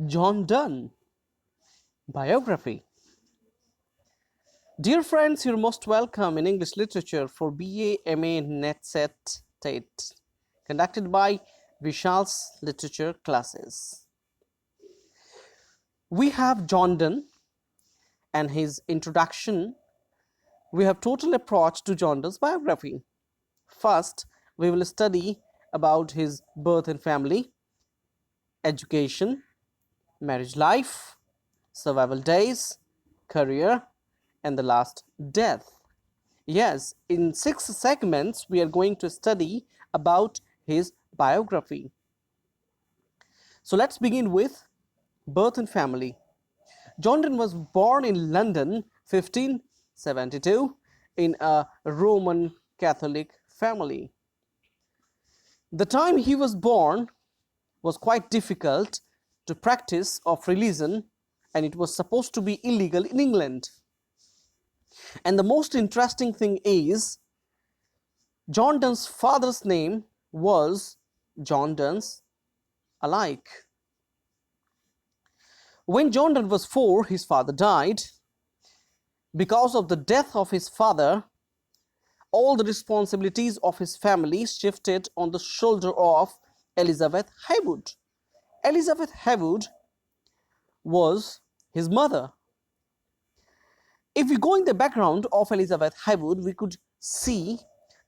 John Donne, Biography. Dear friends, you're most welcome in English Literature for BA, MA, NetSet, TET, conducted by Vishal's Literature Classes. We have John Donne and his introduction. We have total approach to John Donne's biography. First, we will study about his birth and family, education, marriage life, survival days, career, and the last, death. Yes, in 6 segments, we are going to study about his biography. So let's begin with birth and family. John Donne was born in London 1572 in a Roman Catholic family. The time he was born was quite difficult to practice of religion, and it was supposed to be illegal in England. And the most interesting thing is John Donne's father's name was John Donne's alike. When John Donne was 4, his father died. Because of the death of his father, all the responsibilities of his family shifted on the shoulder of Elizabeth Heywood. Elizabeth Heywood was his mother. If we go in the background of Elizabeth Heywood, we could see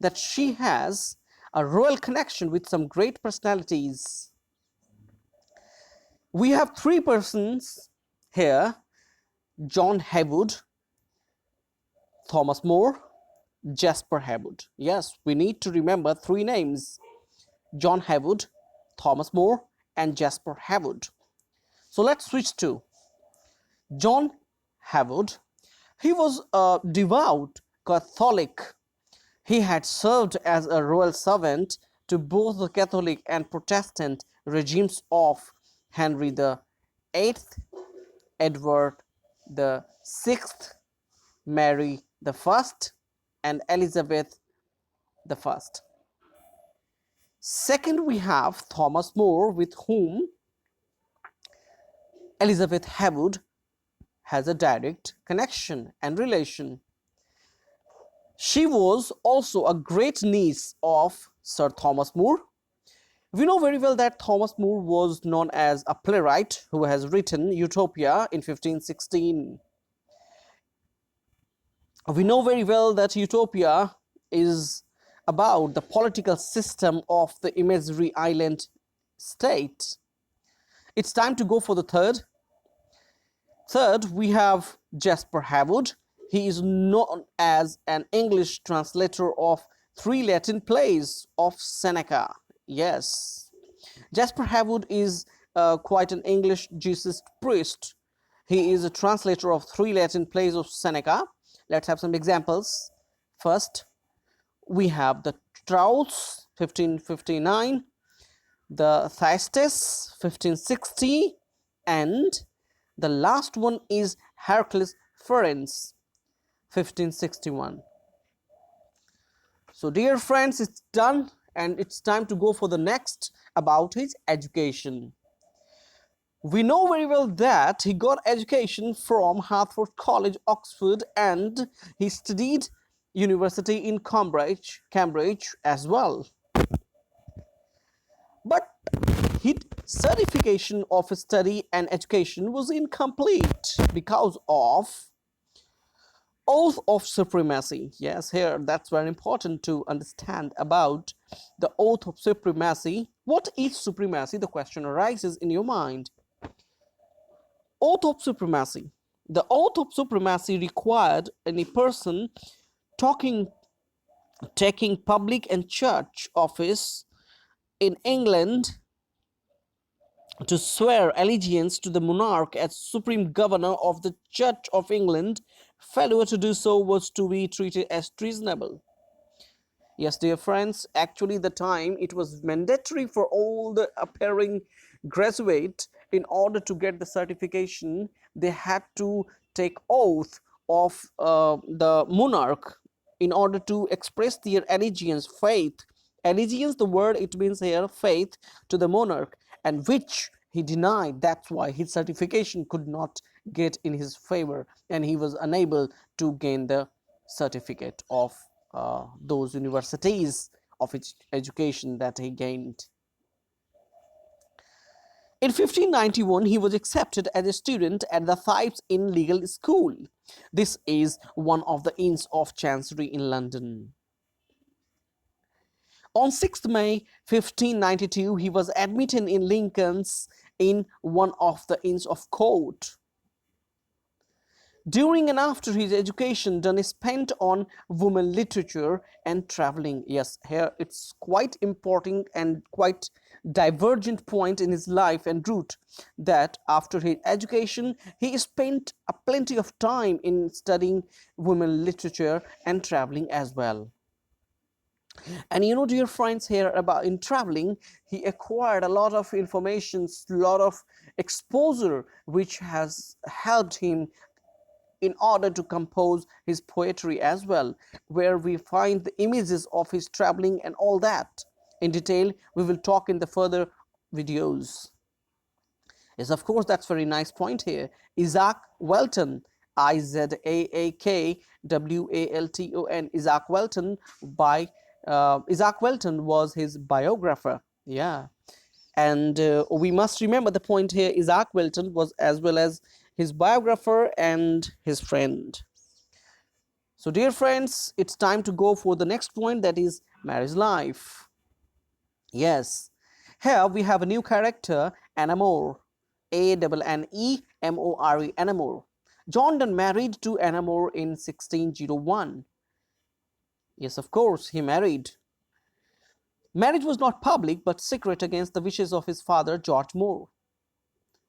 that she has a royal connection with some great personalities. We have 3 persons here: John Heywood, Thomas More, Jasper Heywood. Yes, we need to remember 3 names: John Heywood, Thomas More, and Jasper Heywood. So let's switch to John Heywood. He was a devout Catholic. He had served as a royal servant to both the Catholic and Protestant regimes of Henry VIII, Edward VI, Mary I, and Elizabeth I. Second, we have Thomas More, with whom Elizabeth Heywood has a direct connection and relation. She was also a great niece of Sir Thomas More. We know very well that Thomas More was known as a playwright who has written Utopia in 1516. We know very well that Utopia is about the political system of the imaginary island state. It's time to go for the third. Third, we have Jasper Heywood. He is known as an English translator of 3 Latin plays of Seneca. Yes, Jasper Heywood is quite an English Jesus priest. He is a translator of 3 Latin plays of Seneca. Let's have some examples. First, we have the Trouts, 1559, the Thyestes, 1560, and the last one is Hercules Ferenc, 1561. So dear friends, it's done, and it's time to go for the next about his education. We know very well that he got education from Hertford College, Oxford, and he studied university in Cambridge as well. But his certification of his study and education was incomplete because of oath of supremacy. Yes, here that's very important to understand about the oath of supremacy. What is supremacy? The question arises in your mind. Oath of supremacy. The oath of supremacy required any person taking public and church office in England to swear allegiance to the monarch as supreme governor of the Church of England. Failure to do so was to be treated as treasonable. Yes, dear friends, actually the time it was mandatory for all the appearing graduate, in order to get the certification, they had to take oath of the monarch in order to express their allegiance, faith. Allegiance, the word it means here, faith to the monarch, and which he denied. That's why his certification could not get in his favor, and he was unable to gain the certificate of those universities of education that he gained. In 1591, he was accepted as a student at the Thipes Inn Legal School. This is one of the inns of Chancery in London. On 6th May 1592, he was admitted in Lincoln's Inn, one of the Inns of Court. During and after his education, Donne spent on women literature and traveling. Yes, here it's quite important and quite divergent point in his life and route that after his education, he spent a plenty of time in studying women literature and traveling as well. And you know, dear friends, here about in traveling, he acquired a lot of information, a lot of exposure, which has helped him in order to compose his poetry as well, where we find the images of his traveling and all that. In detail, we will talk in the further videos. Yes, of course, that's very nice point here. Isaac Walton, Izaak Walton, Isaac Walton by Isaac Walton was his biographer. Yeah, and we must remember the point here. Isaac Walton was as well as his biographer and his friend. So, dear friends, it's time to go for the next point, that is marriage life. Yes, here we have a new character, Anna More. Annemore, Anna More. John Donne married to Anna More in 1601. Yes, of course, he married. Marriage was not public but secret against the wishes of his father, George More.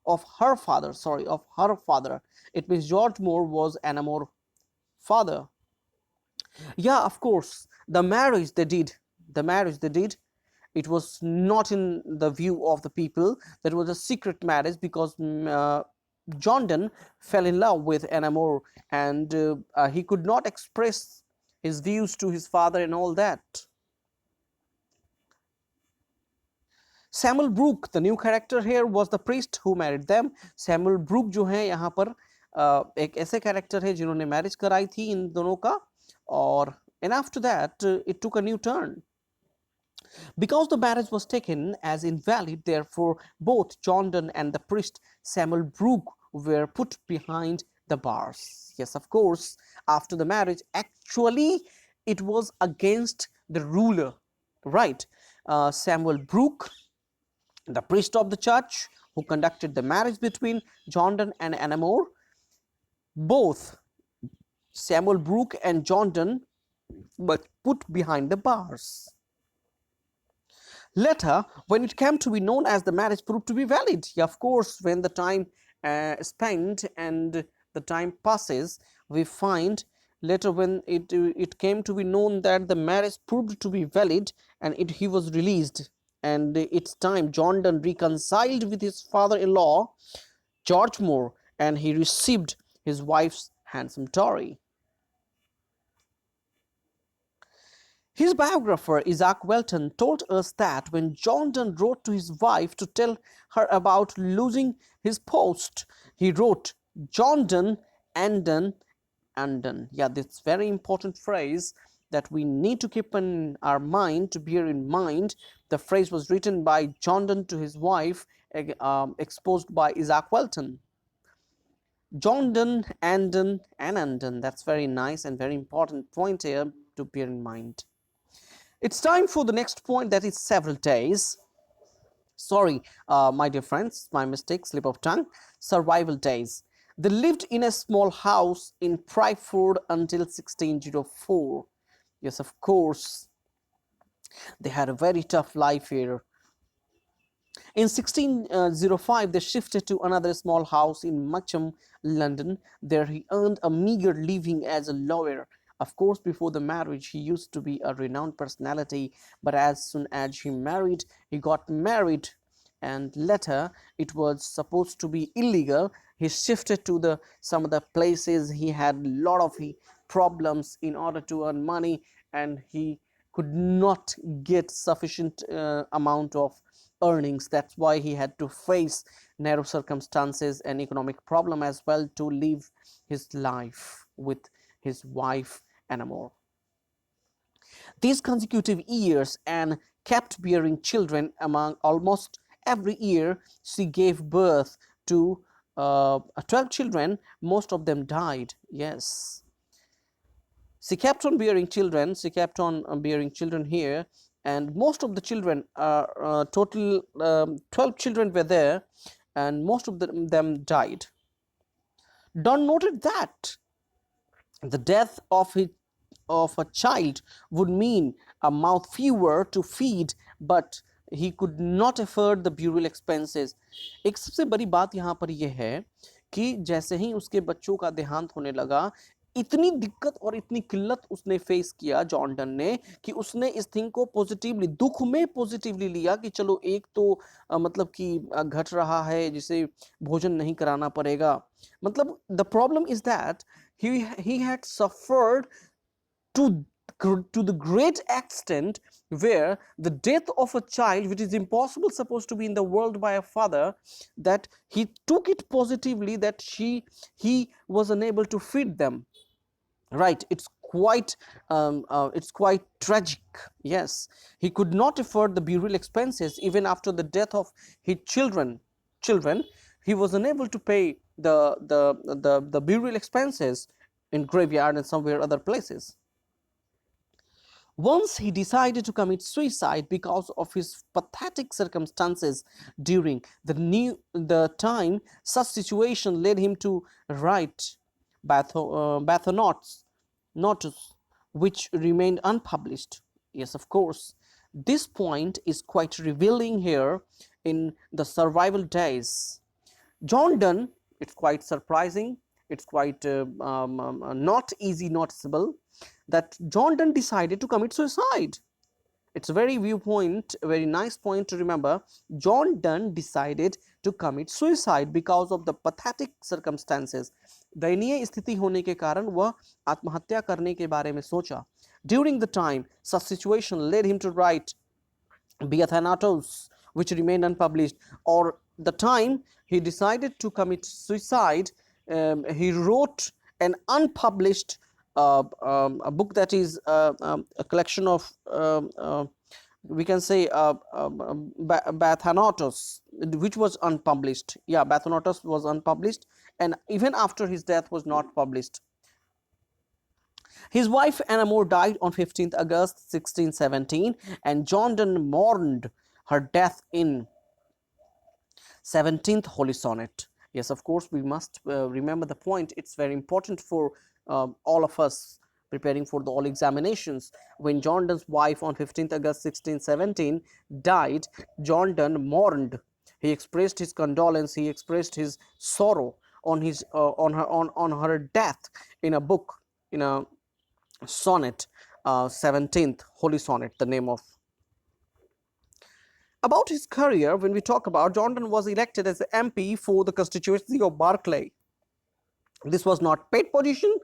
Of her father, sorry, of her father. It means George More was Anna More's father. Yeah, of course, the marriage they did, it was not in the view of the people. That was a secret marriage because John Donne fell in love with Anna More, and he could not express his views to his father and all that. Samuel Brooke, the new character here, was the priest who married them. Samuel Brooke जो है यहाँ पर एक ऐसे character है जिन्होंने marriage कराई थी इन दोनों का, और and after that it took a new turn. Because the marriage was taken as invalid, therefore both John Donne and the priest Samuel Brooke were put behind the bars. Yes, of course, after the marriage, actually it was against the ruler, right? Samuel Brooke, the priest of the church who conducted the marriage between John Donne and Anna More, both Samuel Brooke and John Donne were put behind the bars. Later, when it came to be known as the marriage proved to be valid, yeah, of course, when the time spent and the time passes, we find later when it came to be known that the marriage proved to be valid, and he was released, and it's time John Donne reconciled with his father-in-law George More, and he received his wife's handsome dowry. His biographer Isaac Walton told us that when John Donne wrote to his wife to tell her about losing his post, he wrote John Donne and Donne and Donne. Yeah, this very important phrase that we need to keep in our mind, to bear in mind. The phrase was written by John Donne to his wife, exposed by Isaac Walton. John Donne and Donne and Undone. That's very nice and very important point here to bear in mind. It's time for the next point, that is several days. Sorry, my dear friends, my mistake, slip of tongue. Survival days. They lived in a small house in Pryford until 1604. Yes, of course, they had a very tough life here. In 1605, they shifted to another small house in Macham, London. There he earned a meager living as a lawyer. Of course, before the marriage, he used to be a renowned personality, but as soon as he married, he got married, and later it was supposed to be illegal. He shifted to some of the places. He had a lot of problems in order to earn money, and he could not get sufficient amount of earnings. That's why he had to face narrow circumstances and economic problem as well to live his life with his wife and more. These consecutive years and kept bearing children. Among almost every year she gave birth to 12 children. Most of them died. Yes, she kept on bearing children. She kept on bearing children here, and most of the children, total 12 children were there, and most of them died. Don noted that the death of a child would mean a mouth fewer to feed, but he could not afford the burial expenses. एक सबसे बड़ी बात यहाँ पर यह है कि जैसे ही उसके बच्चों का देहांत होने लगा, इतनी दिक्कत और इतनी किल्लत उसने फेस किया जॉन डन ने, कि उसने इस थिंग को पॉजिटिवली, दुख में पॉजिटिवली लिया कि चलो एक तो मतलब कि घट रहा है जिसे भोजन नहीं कराना पड़ेगा. मतलब the problem is that he had suffered to to the great extent where the death of a child, which is impossible supposed to be in the world by a father, that he took it positively, that he was unable to feed them, right? It's quite tragic. Yes, he could not afford the burial expenses even after the death of his children. He was unable to pay the burial expenses in graveyard and somewhere other places. Once he decided to commit suicide because of his pathetic circumstances during the time. Such situation led him to write Bathonauts, notes, which remained unpublished. Yes, of course. This point is quite revealing here in the survival days. John Donne, it's quite surprising, it's quite not easy noticeable that John Donne decided to commit suicide. It's a very viewpoint, a very nice point to remember. John Donne decided to commit suicide because of the pathetic circumstances. दयनीय स्थिति होने के कारण वह आत्महत्या करने के बारे में सोचा. During the time, such situation led him to write Biography, which remained unpublished. Or the time he decided to commit suicide, he wrote an unpublished a book that is a collection of we can say Bathanatos, which was unpublished. Yeah, Bathanatos was unpublished, and even after his death was not published. His wife Anna More died on 15th August 1617, and John Donne mourned her death in 17th Holy Sonnet. Yes, of course, we must remember the point. It's very important for all of us preparing for the all examinations. When John Donne's wife on 15th August 1617 died, John Donne mourned. He expressed his condolence, he expressed his sorrow on his on her death in a book, in a sonnet, 17th Holy Sonnet, the name of. About his career, when we talk about, John Donne was elected as the MP for the constituency of Barclay. This was not paid position.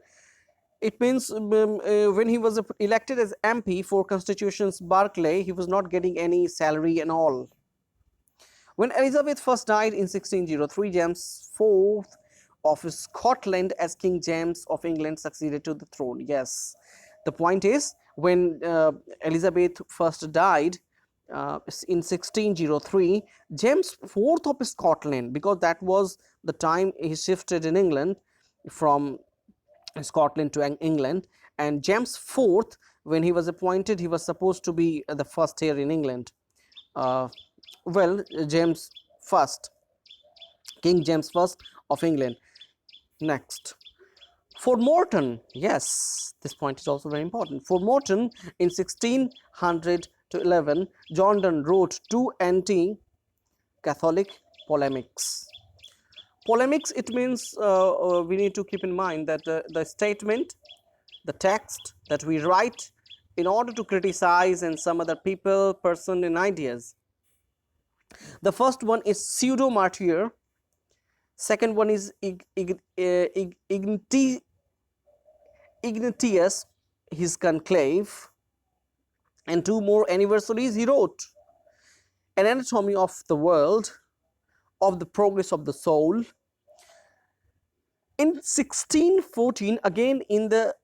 It means when he was elected as MP for constitutions Barclay, he was not getting any salary and all. When Elizabeth first died in 1603, James IV of Scotland as King James of England succeeded to the throne. Yes, the point is, when Elizabeth first died in 1603, James IV of Scotland, because that was the time he shifted in England from Scotland to England, and James IV, when he was appointed, he was supposed to be the first here in England. James first, King James first of England. Next, for Morton, yes, this point is also very important. For Morton, in 1600 to 11, John Donne wrote two anti-Catholic polemics. Polemics, it means we need to keep in mind that the statement, the text that we write in order to criticize and some other people, person, and ideas. The first one is pseudo-martyr. Second one is Ignatius, his conclave, and two more anniversaries he wrote. An Anatomy of the World, of the Progress of the Soul. In 1614, again in the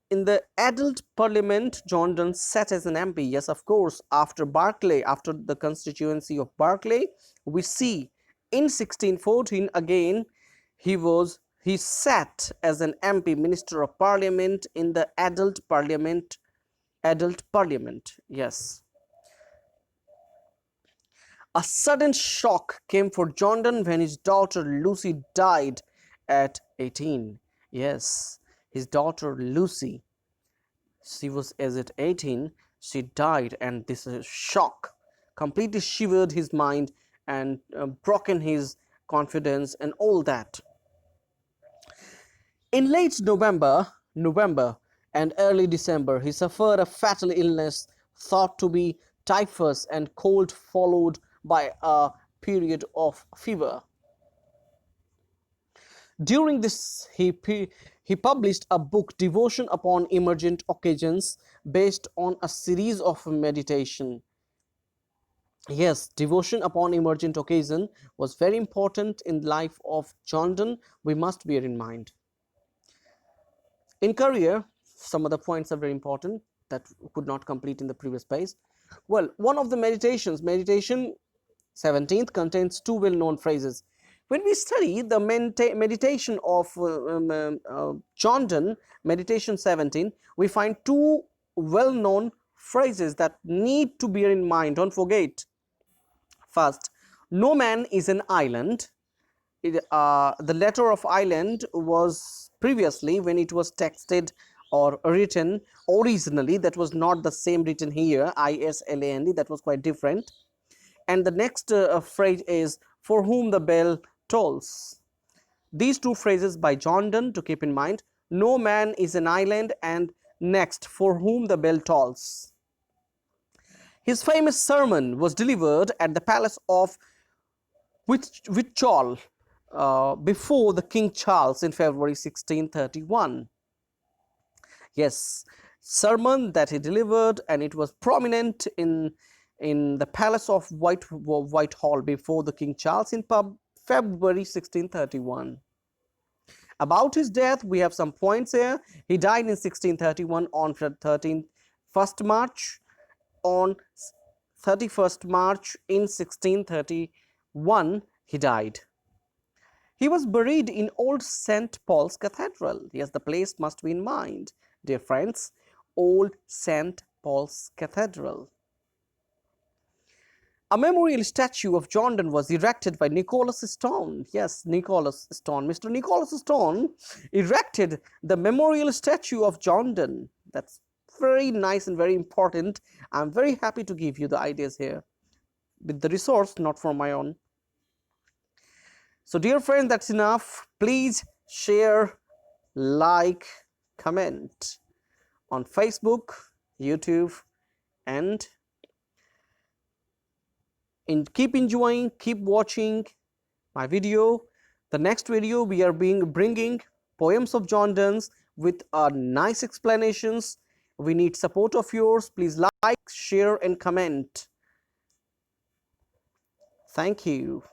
adult parliament, John Donne sat as an MP. Yes, of course, after Berkeley, after the constituency of Berkeley, we see in 1614 again he sat as an MP, Minister of Parliament, in the adult parliament. Yes. A sudden shock came for John Donne when his daughter Lucy died at 18. Yes, his daughter Lucy, she was as at 18, she died, and this shock completely shivered his mind and broken his confidence and all that. In late November and early December, he suffered a fatal illness thought to be typhus and cold, followed by a period of fever. During this, he published a book, Devotion Upon Emergent Occasions, based on a series of meditation. Yes, devotion upon emergent occasion was very important in the life of John Donne. We must bear in mind. In career, some other points are very important that could not complete in the previous page. Well, one of the meditation 17th, contains two well-known phrases. When we study the meditation of John Donne, meditation 17, we find two well-known phrases that need to bear in mind. Don't forget. First, no man is an island. The letter of island was previously, when it was texted or written originally, that was not the same written here, island, that was quite different. And the next phrase is, for whom the bell tolls. These two phrases by John Donne to keep in mind. No man is an island, and next, for whom the bell tolls. His famous sermon was delivered at the palace of Whitehall before the King Charles in February 1631. Yes, sermon that he delivered, and it was prominent in the palace of Whitehall before the King Charles in February 1631. About his death, we have some points here. He died in 1631 on 1st March. On 31st March in 1631, he died. He was buried in Old St. Paul's Cathedral. Yes, the place must be in mind, dear friends. Old St. Paul's Cathedral. A memorial statue of John Donne was erected by Nicholas Stone. Yes, Nicholas Stone. Mr. Nicholas Stone erected the memorial statue of John Donne. That's very nice and very important. I'm very happy to give you the ideas here with the resource, not from my own. So, dear friend, that's enough. Please share, like, comment on Facebook, YouTube, and keep enjoying, keep watching my video. The next video we are bringing poems of John Donne with nice explanations. We need support of yours. Please like, share, and comment. Thank you.